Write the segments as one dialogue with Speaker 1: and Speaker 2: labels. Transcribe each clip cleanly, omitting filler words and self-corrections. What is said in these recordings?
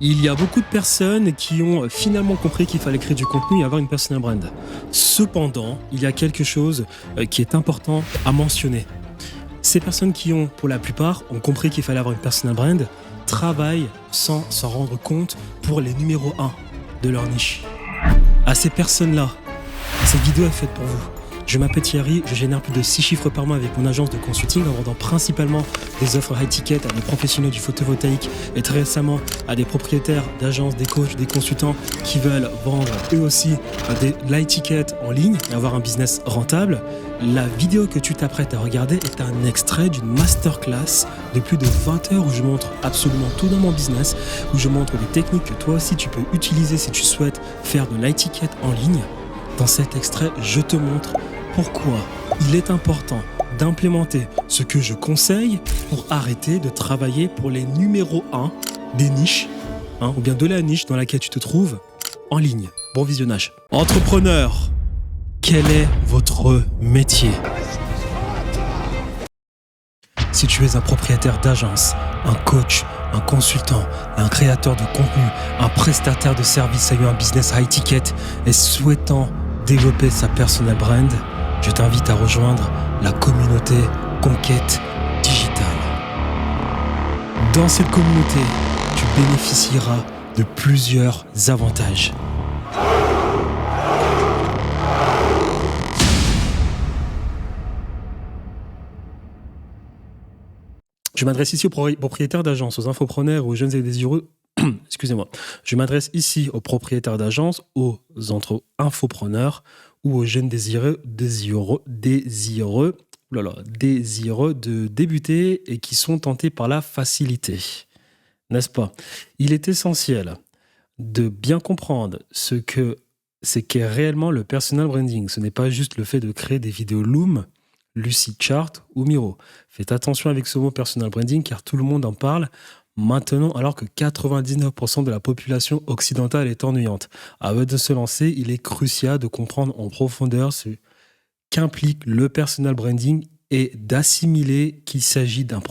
Speaker 1: Il y a beaucoup de personnes qui ont finalement compris qu'il fallait créer du contenu et avoir une personal brand. Cependant, il y a quelque chose qui est important à mentionner. Ces personnes qui ont, pour la plupart, ont compris qu'il fallait avoir une personal brand, travaillent sans s'en rendre compte pour les numéros 1 de leur niche. À ces personnes-là, cette vidéo est faite pour vous. Je m'appelle Thierry, je génère plus de 6 chiffres par mois avec mon agence de consulting en vendant principalement des offres high ticket à des professionnels du photovoltaïque et très récemment à des propriétaires d'agences, des coachs, des consultants qui veulent vendre eux aussi des high ticket en ligne et avoir un business rentable. La vidéo que tu t'apprêtes à regarder est un extrait d'une masterclass de plus de 20 heures où je montre absolument tout dans mon business, où je montre des techniques que toi aussi tu peux utiliser si tu souhaites faire de l'high ticket en ligne. Dans cet extrait, je te montre pourquoi il est important d'implémenter ce que je conseille pour arrêter de travailler pour les numéros 1 des niches, ou bien de la niche dans laquelle tu te trouves en ligne. Bon visionnage. Entrepreneur, quel est votre métier? Si tu es un propriétaire d'agence, un coach, un consultant, un créateur de contenu, un prestataire de services ayant un business high ticket et souhaitant développer sa personal brand, je t'invite à rejoindre la communauté Conquête Digitale. Dans cette communauté, tu bénéficieras de plusieurs avantages. Je m'adresse ici aux propriétaires d'agences, aux infopreneurs, aux jeunes et désireux. Excusez-moi. Je m'adresse ici aux propriétaires d'agences, aux infopreneurs ou aux jeunes désireux de débuter et qui sont tentés par la facilité. N'est-ce pas? Il est essentiel de bien comprendre ce qu'est réellement le personal branding. Ce n'est pas juste le fait de créer des vidéos Loom, Lucidchart ou Miro. Faites attention avec ce mot personal branding car tout le monde en parle maintenant alors que 99% de la population occidentale est ennuyante. Avant de se lancer, il est crucial de comprendre en profondeur ce qu'implique le personal branding et d'assimiler qu'il s'agit d'un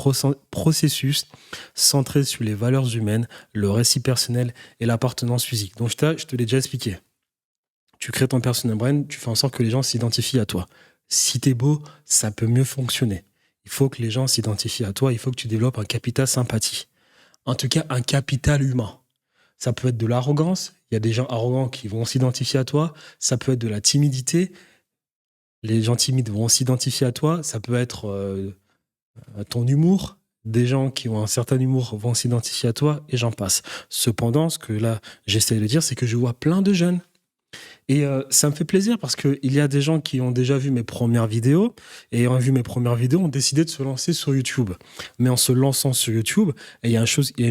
Speaker 1: processus centré sur les valeurs humaines, le récit personnel et l'appartenance physique. Donc je te l'ai déjà expliqué. Tu crées ton personal brand, tu fais en sorte que les gens s'identifient à toi. Si t'es beau, ça peut mieux fonctionner. Il faut que les gens s'identifient à toi, il faut que tu développes un capital sympathie. En tout cas, un capital humain. Ça peut être de l'arrogance. Il y a des gens arrogants qui vont s'identifier à toi. Ça peut être de la timidité. Les gens timides vont s'identifier à toi. Ça peut être ton humour. Des gens qui ont un certain humour vont s'identifier à toi et j'en passe. Cependant, ce que là, j'essaie de dire, c'est que je vois plein de jeunes. Et ça me fait plaisir parce qu'il y a des gens qui ont déjà vu mes premières vidéos et ayant vu mes premières vidéos ont décidé de se lancer sur YouTube. Mais en se lançant sur YouTube, et il y a une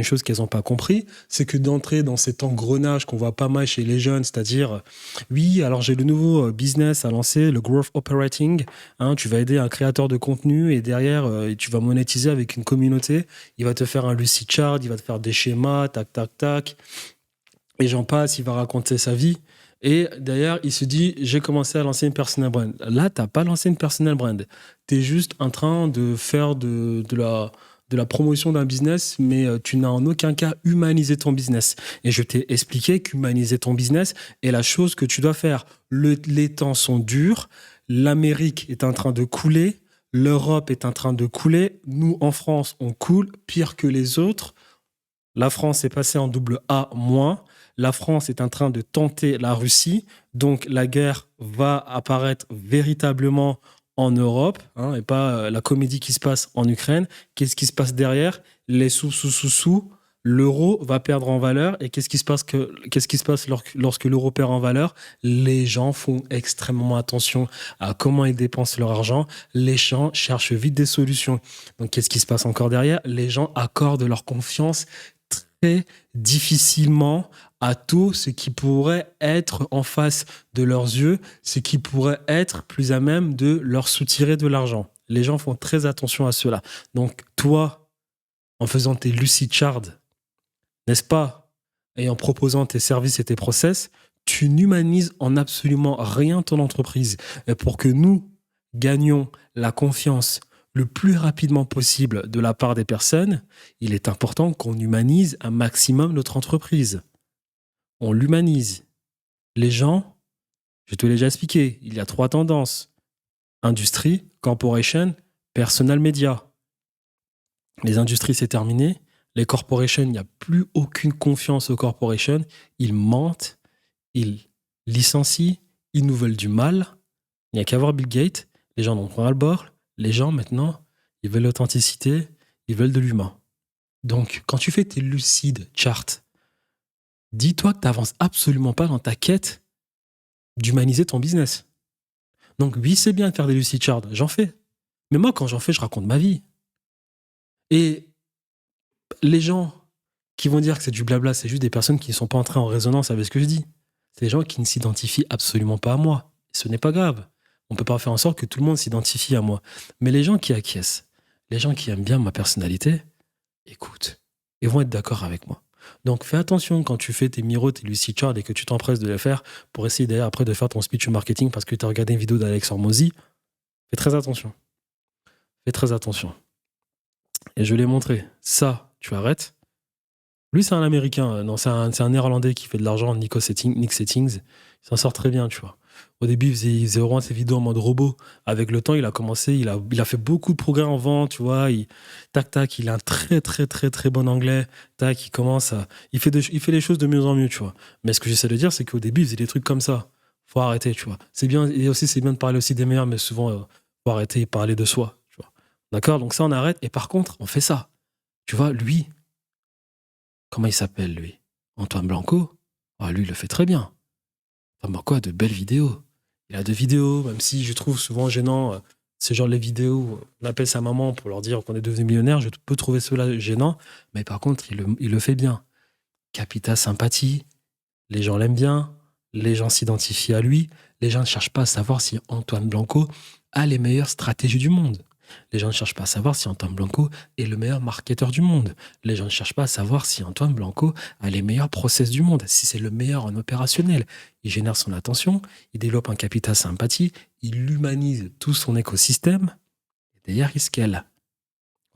Speaker 1: chose qu'elles n'ont pas compris, c'est que d'entrer dans cet engrenage qu'on voit pas mal chez les jeunes, c'est-à-dire, oui, alors j'ai le nouveau business à lancer, le Growth Operating, tu vas aider un créateur de contenu et derrière, tu vas monétiser avec une communauté, il va te faire un Lucidchart, il va te faire des schémas, tac, tac, tac, et j'en passe, il va raconter sa vie. Et d'ailleurs, il se dit, j'ai commencé à lancer une personal brand. Là, tu n'as pas lancé une personal brand. Tu es juste en train de faire de la promotion d'un business, mais tu n'as en aucun cas humanisé ton business. Et je t'ai expliqué qu'humaniser ton business est la chose que tu dois faire. Les temps sont durs. L'Amérique est en train de couler. L'Europe est en train de couler. Nous, en France, on coule pire que les autres. La France est passée en double A-. La France est en train de tenter la Russie, donc la guerre va apparaître véritablement en Europe, et pas la comédie qui se passe en Ukraine. Qu'est-ce qui se passe derrière? Les sous, l'euro va perdre en valeur. Et qu'est-ce qui se passe lorsque l'euro perd en valeur? Les gens font extrêmement attention à comment ils dépensent leur argent. Les gens cherchent vite des solutions. Donc qu'est-ce qui se passe encore derrière? Les gens accordent leur confiance très difficilement à tout ce qui pourrait être en face de leurs yeux, ce qui pourrait être plus à même de leur soutirer de l'argent. Les gens font très attention à cela. Donc toi, en faisant tes Lucidchart, n'est-ce pas, et en proposant tes services et tes process, tu n'humanises en absolument rien ton entreprise. Et pour que nous gagnions la confiance, le plus rapidement possible de la part des personnes, il est important qu'on humanise un maximum notre entreprise. On l'humanise. Les gens, je te l'ai déjà expliqué, il y a 3 tendances. Industrie, corporation, personal media. Les industries, c'est terminé. Les corporations, il n'y a plus aucune confiance aux corporations. Ils mentent, ils licencient, ils nous veulent du mal. Il n'y a qu'à voir Bill Gates. Les gens n'ont pas le bord. Les gens, maintenant, ils veulent l'authenticité, ils veulent de l'humain. Donc, quand tu fais tes lucid charts, dis-toi que tu n'avances absolument pas dans ta quête d'humaniser ton business. Donc, oui, c'est bien de faire des lucid charts. J'en fais. Mais moi, quand j'en fais, je raconte ma vie. Et les gens qui vont dire que c'est du blabla, c'est juste des personnes qui ne sont pas entrées en résonance avec ce que je dis. C'est des gens qui ne s'identifient absolument pas à moi. Ce n'est pas grave. On ne peut pas faire en sorte que tout le monde s'identifie à moi. Mais les gens qui acquiescent, les gens qui aiment bien ma personnalité, écoute, ils vont être d'accord avec moi. Donc fais attention quand tu fais tes miros, tes lucid charts et que tu t'empresses de les faire pour essayer d'ailleurs après de faire ton speech marketing parce que tu as regardé une vidéo d'Alex Hormozy. Fais très attention. Fais très attention. Et je l'ai montré. Ça, tu arrêtes. Lui, c'est un Américain. Non, c'est un Néerlandais qui fait de l'argent, Nick Settings. Il s'en sort très bien, tu vois. Au début, il faisait vraiment ses vidéos en mode robot. Avec le temps, il a commencé, il a fait beaucoup de progrès en vente, tu vois. Tac, il a un très, très, très, très bon anglais. Tac, il fait les choses de mieux en mieux, tu vois. Mais ce que j'essaie de dire, c'est qu'au début, il faisait des trucs comme ça. Faut arrêter, tu vois. C'est bien, et aussi, c'est bien de parler aussi des meilleurs, mais souvent, faut arrêter et parler de soi, tu vois. D'accord? Donc ça, on arrête. Et par contre, on fait ça. Tu vois, lui, comment il s'appelle, lui? Antoine Blanco? Ah, lui, il le fait très bien. Antoine Blanco a de belles vidéos. Il a de vidéos, même si je trouve souvent gênant ce genre de vidéos où on appelle sa maman pour leur dire qu'on est devenu millionnaire. Je peux trouver cela gênant, mais par contre, il le fait bien. Capital sympathie, les gens l'aiment bien, les gens s'identifient à lui, les gens ne cherchent pas à savoir si Antoine Blanco a les meilleures stratégies du monde. Les gens ne cherchent pas à savoir si Antoine Blanco est le meilleur marketeur du monde. Les gens ne cherchent pas à savoir si Antoine Blanco a les meilleurs process du monde, si c'est le meilleur en opérationnel. Il génère son attention, il développe un capital sympathie, il humanise tout son écosystème, et d'ailleurs il scale.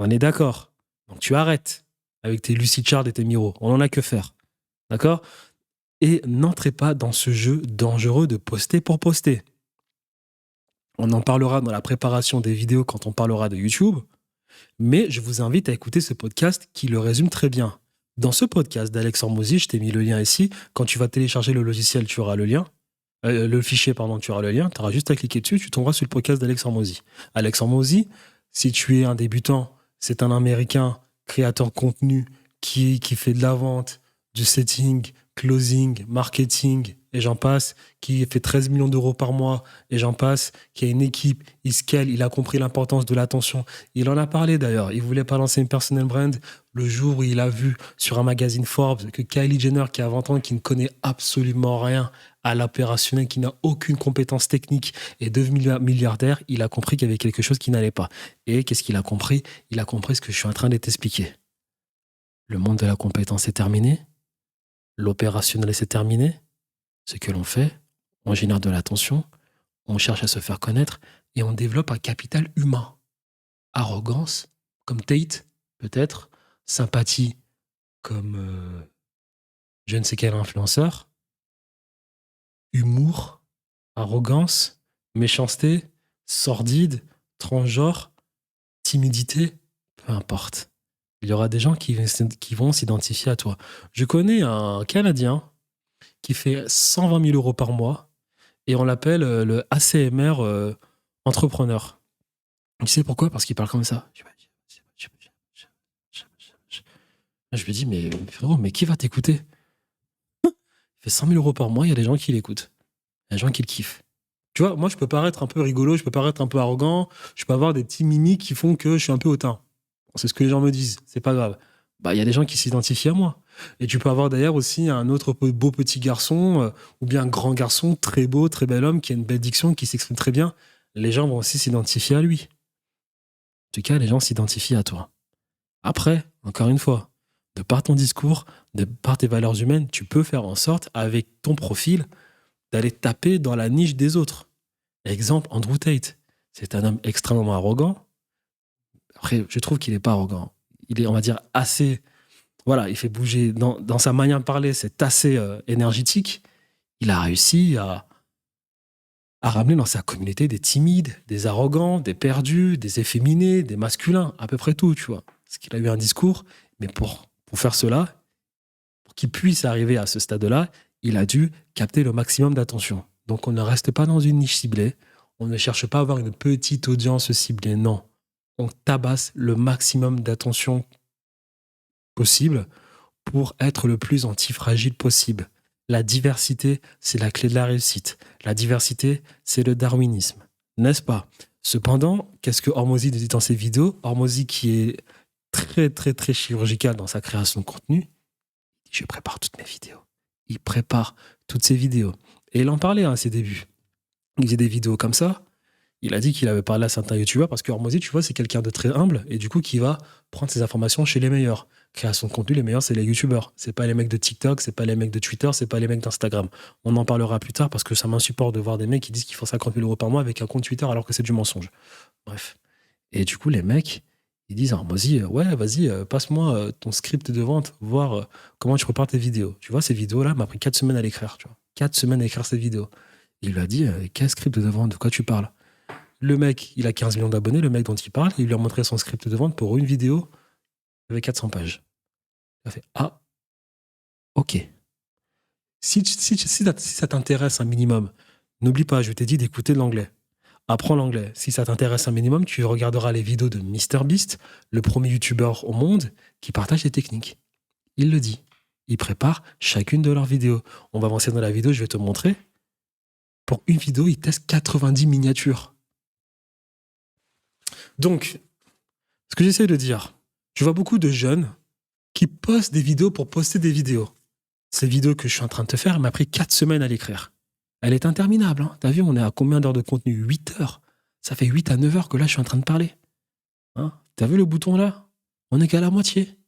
Speaker 1: On est d'accord. Donc tu arrêtes avec tes lucid charts et tes miros. On n'en a que faire. D'accord? Et n'entrez pas dans ce jeu dangereux de poster pour poster. On en parlera dans la préparation des vidéos quand on parlera de YouTube. Mais je vous invite à écouter ce podcast qui le résume très bien. Dans ce podcast d'Alex Hormozy, je t'ai mis le lien ici. Quand tu vas télécharger le logiciel, tu auras le lien. Le fichier, pardon, tu auras le lien. Tu auras juste à cliquer dessus, tu tomberas sur le podcast d'Alex Hormozy. Alex Hormozy, si tu es un débutant, c'est un Américain créateur de contenu qui fait de la vente, du setting, closing, marketing, et j'en passe, qui fait 13 millions d'euros par mois, et j'en passe, qui a une équipe, il scale, il a compris l'importance de l'attention. Il en a parlé d'ailleurs, il voulait pas lancer une personal brand le jour où il a vu sur un magazine Forbes que Kylie Jenner, qui a 20 ans, qui ne connaît absolument rien à l'opérationnel, qui n'a aucune compétence technique, est devenu milliardaire, il a compris qu'il y avait quelque chose qui n'allait pas. Et qu'est-ce qu'il a compris? Il a compris ce que je suis en train de t'expliquer. Le monde de la compétence est terminé, l'opérationnel c'est terminé. Ce que l'on fait, on génère de l'attention, on cherche à se faire connaître et on développe un capital humain. Arrogance, comme Tate, peut-être. Sympathie, comme je ne sais quel influenceur. Humour, arrogance, méchanceté, sordide, transgenre, timidité, peu importe. Il y aura des gens qui vont s'identifier à toi. Je connais un Canadien qui fait 120 000 euros par mois et on l'appelle le ACMR entrepreneur. Tu sais pourquoi? Parce qu'il parle comme ça. Je lui dis, mais frérot, mais qui va t'écouter? Il fait 100 000 euros par mois, il y a des gens qui l'écoutent. Il y a des gens qui le kiffent. Tu vois, moi, je peux paraître un peu rigolo, je peux paraître un peu arrogant, je peux avoir des petits mimiques qui font que je suis un peu hautain. C'est ce que les gens me disent, c'est pas grave. Bah, il y a des gens qui s'identifient à moi. Et tu peux avoir d'ailleurs aussi un autre beau petit garçon, ou bien un grand garçon, très beau, très bel homme, qui a une belle diction, qui s'exprime très bien. Les gens vont aussi s'identifier à lui. En tout cas, les gens s'identifient à toi. Après, encore une fois, de par ton discours, de par tes valeurs humaines, tu peux faire en sorte, avec ton profil, d'aller taper dans la niche des autres. Exemple, Andrew Tate. C'est un homme extrêmement arrogant, Après, je trouve qu'il n'est pas arrogant. Il est, on va dire, assez... Voilà, il fait bouger. Dans sa manière de parler, c'est assez énergétique. Il a réussi à ramener dans sa communauté des timides, des arrogants, des perdus, des efféminés, des masculins, à peu près tout, tu vois. Parce qu'il a eu un discours, mais pour faire cela, pour qu'il puisse arriver à ce stade-là, il a dû capter le maximum d'attention. Donc on ne reste pas dans une niche ciblée, on ne cherche pas à avoir une petite audience ciblée, non. On tabasse le maximum d'attention possible pour être le plus antifragile possible. La diversité, c'est la clé de la réussite. La diversité, c'est le darwinisme, n'est-ce pas? Cependant, qu'est-ce que Hormozy dit dans ses vidéos? Hormozy qui est très, très, très chirurgical dans sa création de contenu, je prépare toutes mes vidéos. Il prépare toutes ses vidéos. Et il en parlait à ses débuts. Il faisait des vidéos comme ça. Il a dit qu'il avait parlé à certains youtubeurs parce que Hormozy, tu vois, c'est quelqu'un de très humble et du coup qui va prendre ses informations chez les meilleurs. Création de contenu, les meilleurs, c'est les youtubeurs. C'est pas les mecs de TikTok, c'est pas les mecs de Twitter, c'est pas les mecs d'Instagram. On en parlera plus tard parce que ça m'insupporte de voir des mecs qui disent qu'ils font 50 000 euros par mois avec un compte Twitter alors que c'est du mensonge. Bref. Et du coup, les mecs, ils disent à Hormozy, ouais, vas-y, passe-moi ton script de vente, voir comment tu prépares tes vidéos. Tu vois, ces vidéos-là m'a pris 4 semaines à l'écrire. Tu vois. 4 semaines à écrire ces vidéos. Il lui a dit, quel script de vente, de quoi tu parles? Le mec, il a 15 millions d'abonnés, le mec dont il parle, il lui a montré son script de vente pour une vidéo avec 400 pages. Il a fait, ah, ok. Si ça t'intéresse un minimum, n'oublie pas, je t'ai dit d'écouter de l'anglais. Apprends l'anglais. Si ça t'intéresse un minimum, tu regarderas les vidéos de MrBeast, le premier youtubeur au monde qui partage des techniques. Il le dit. Il prépare chacune de leurs vidéos. On va avancer dans la vidéo, je vais te montrer. Pour une vidéo, il teste 90 miniatures. Donc, ce que j'essaie de dire, je vois beaucoup de jeunes qui postent des vidéos pour poster des vidéos. Ces vidéos que je suis en train de te faire, elle m'a pris 4 semaines à l'écrire. Elle est interminable. Hein. T'as vu, on est à combien d'heures de contenu? 8 heures. Ça fait 8 à 9 heures que là, je suis en train de parler. Hein? T'as vu le bouton là? On est qu'à la moitié.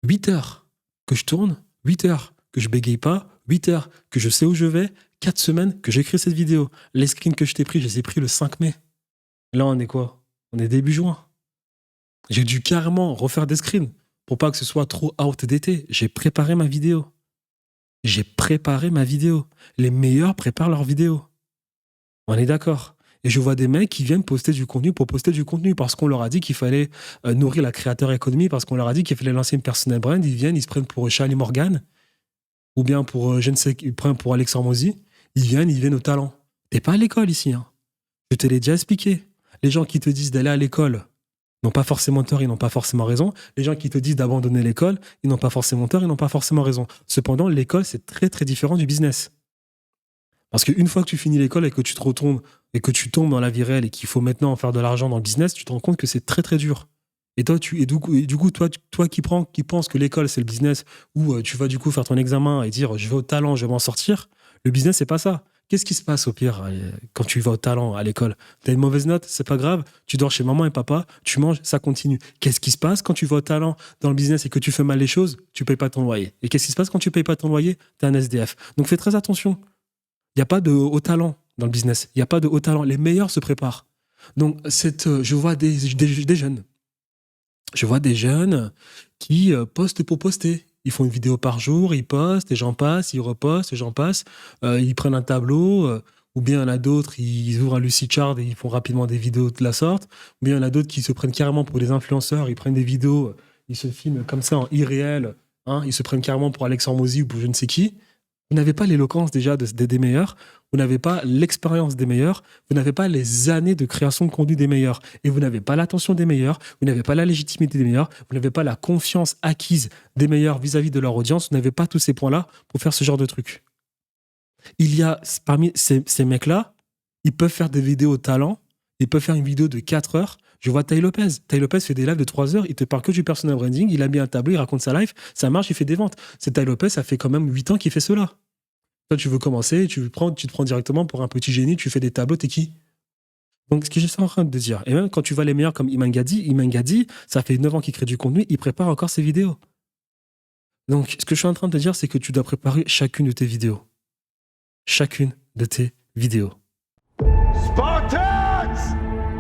Speaker 1: 8 heures que je tourne, 8 heures que je bégaye pas, 8 heures que je sais où je vais, 4 semaines que j'écris cette vidéo. Les screens que je t'ai pris, je les ai pris le 5 mai. Là, on est quoi? On est début juin. J'ai dû carrément refaire des screens pour pas que ce soit trop outdated. J'ai préparé ma vidéo. Les meilleurs préparent leurs vidéos. On est d'accord. Et je vois des mecs qui viennent poster du contenu pour poster du contenu parce qu'on leur a dit qu'il fallait nourrir la créateur économie, parce qu'on leur a dit qu'il fallait lancer une personal brand. Ils viennent, ils se prennent pour Charlie Morgan ou bien pour, je ne sais, ils prennent pour Alex Hormozy. Ils viennent au talent. T'es pas à l'école ici. Hein. Je te l'ai déjà expliqué. Les gens qui te disent d'aller à l'école n'ont pas forcément tort, ils n'ont pas forcément raison. Les gens qui te disent d'abandonner l'école, ils n'ont pas forcément tort, ils n'ont pas forcément raison. Cependant, l'école, c'est très, très différent du business. Parce qu'une fois que tu finis l'école et que tu te retournes et que tu tombes dans la vie réelle et qu'il faut maintenant faire de l'argent dans le business, tu te rends compte que c'est très, très dur. Et toi, du coup, toi qui penses que l'école, c'est le business où tu vas du coup faire ton examen et dire je vais au talent, je vais m'en sortir, le business, c'est pas ça. Qu'est-ce qui se passe au pire quand tu vas au talent à l'école? T'as une mauvaise note, c'est pas grave, tu dors chez maman et papa, tu manges, ça continue. Qu'est-ce qui se passe quand tu vas au talent dans le business et que tu fais mal les choses? Tu payes pas ton loyer. Et qu'est-ce qui se passe quand tu payes pas ton loyer? T'es un SDF. Donc fais très attention. Il n'y a pas de haut talent dans le business. Il n'y a pas de haut talent. Les meilleurs se préparent. Donc je vois des jeunes. Je vois des jeunes qui postent pour poster. Ils font une vidéo par jour, ils postent, et j'en passe, ils repostent, et j'en passe. Ils prennent un tableau, ou bien il y en a d'autres, ils ouvrent un Lucidchart et ils font rapidement des vidéos de la sorte. Ou bien il y en a d'autres qui se prennent carrément pour des influenceurs, ils prennent des vidéos, ils se filment comme ça en irréel, hein, ils se prennent carrément pour Alex Hormozy ou pour je ne sais qui. Vous n'avez pas l'éloquence déjà des meilleurs, vous n'avez pas l'expérience des meilleurs, vous n'avez pas les années de création de contenu des meilleurs, et vous n'avez pas l'attention des meilleurs, vous n'avez pas la légitimité des meilleurs, vous n'avez pas la confiance acquise des meilleurs vis-à-vis de leur audience, vous n'avez pas tous ces points-là pour faire ce genre de truc. Il y a, parmi ces mecs-là, ils peuvent faire des vidéos talent, ils peuvent faire une vidéo de 4 heures. Je vois Tai Lopez. Tai Lopez fait des lives de 3 heures, il te parle que du personal branding, il a mis un tableau, il raconte sa life, ça marche, il fait des ventes. C'est Tai Lopez, ça fait quand même 8 ans qu'il fait cela. Toi, tu veux commencer, tu te prends directement pour un petit génie, tu fais des tableaux, t'es qui? Donc, ce que je suis en train de dire, et même quand tu vois les meilleurs comme Iman Gadi, ça fait 9 ans qu'il crée du contenu, il prépare encore ses vidéos. Donc, ce que je suis en train de te dire, c'est que tu dois préparer chacune de tes vidéos. Chacune de tes vidéos.
Speaker 2: Spartans!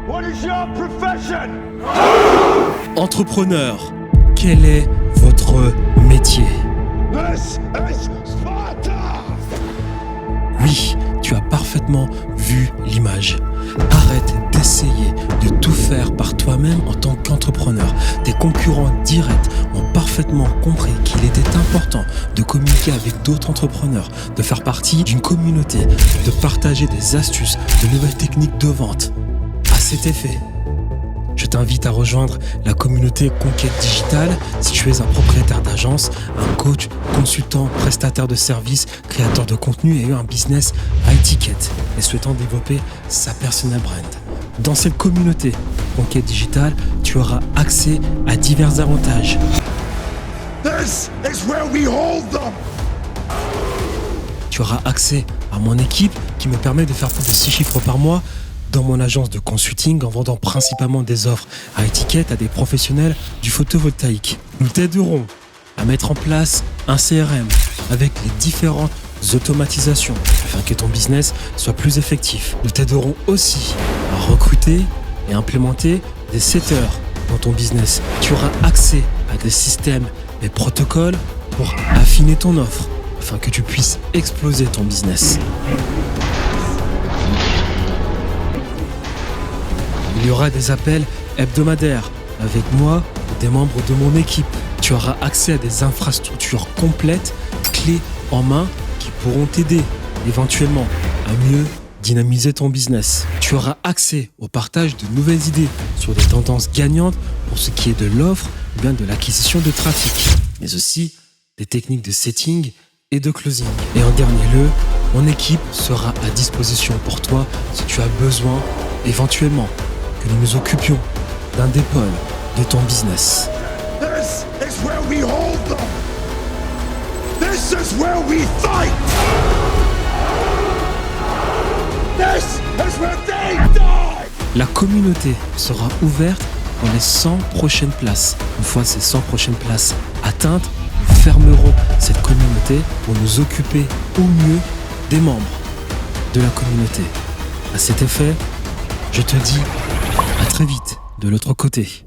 Speaker 2: What is is your profession?
Speaker 1: Entrepreneur, quel est votre métier?
Speaker 2: This is Sparta!
Speaker 1: Oui, tu as parfaitement vu l'image. Arrête d'essayer de tout faire par toi-même en tant qu'entrepreneur. Tes concurrents directs ont parfaitement compris qu'il était important de communiquer avec d'autres entrepreneurs, de faire partie d'une communauté, de partager des astuces, de nouvelles techniques de vente. À cet effet, je t'invite à rejoindre la communauté Conquête Digitale si tu es un propriétaire d'agence, un coach, consultant, prestataire de services, créateur de contenu et un business à étiquette et souhaitant développer sa personal brand. Dans cette communauté Conquête Digitale, tu auras accès à divers avantages.
Speaker 2: This is where we hold them!
Speaker 1: Tu auras accès à mon équipe qui me permet de faire plus de 6 chiffres par mois dans mon agence de consulting en vendant principalement des offres à étiquette à des professionnels du photovoltaïque. Nous t'aiderons à mettre en place un CRM avec les différentes automatisations afin que ton business soit plus effectif. Nous t'aiderons aussi à recruter et implémenter des setters dans ton business. Tu auras accès à des systèmes et protocoles pour affiner ton offre afin que tu puisses exploser ton business. Il y aura des appels hebdomadaires avec moi et des membres de mon équipe. Tu auras accès à des infrastructures complètes, clés en main, qui pourront t'aider éventuellement à mieux dynamiser ton business. Tu auras accès au partage de nouvelles idées sur des tendances gagnantes pour ce qui est de l'offre ou bien de l'acquisition de trafic, mais aussi des techniques de setting et de closing. Et en dernier lieu, mon équipe sera à disposition pour toi si tu as besoin éventuellement que nous nous occupions d'un des pôles de ton business.
Speaker 2: This is where we hold them! This is where we fight! This is where they die!
Speaker 1: La communauté sera ouverte pour les 100 prochaines places. Une fois ces 100 prochaines places atteintes, nous fermerons cette communauté pour nous occuper au mieux des membres de la communauté. À cet effet, je te dis à très vite de l'autre côté.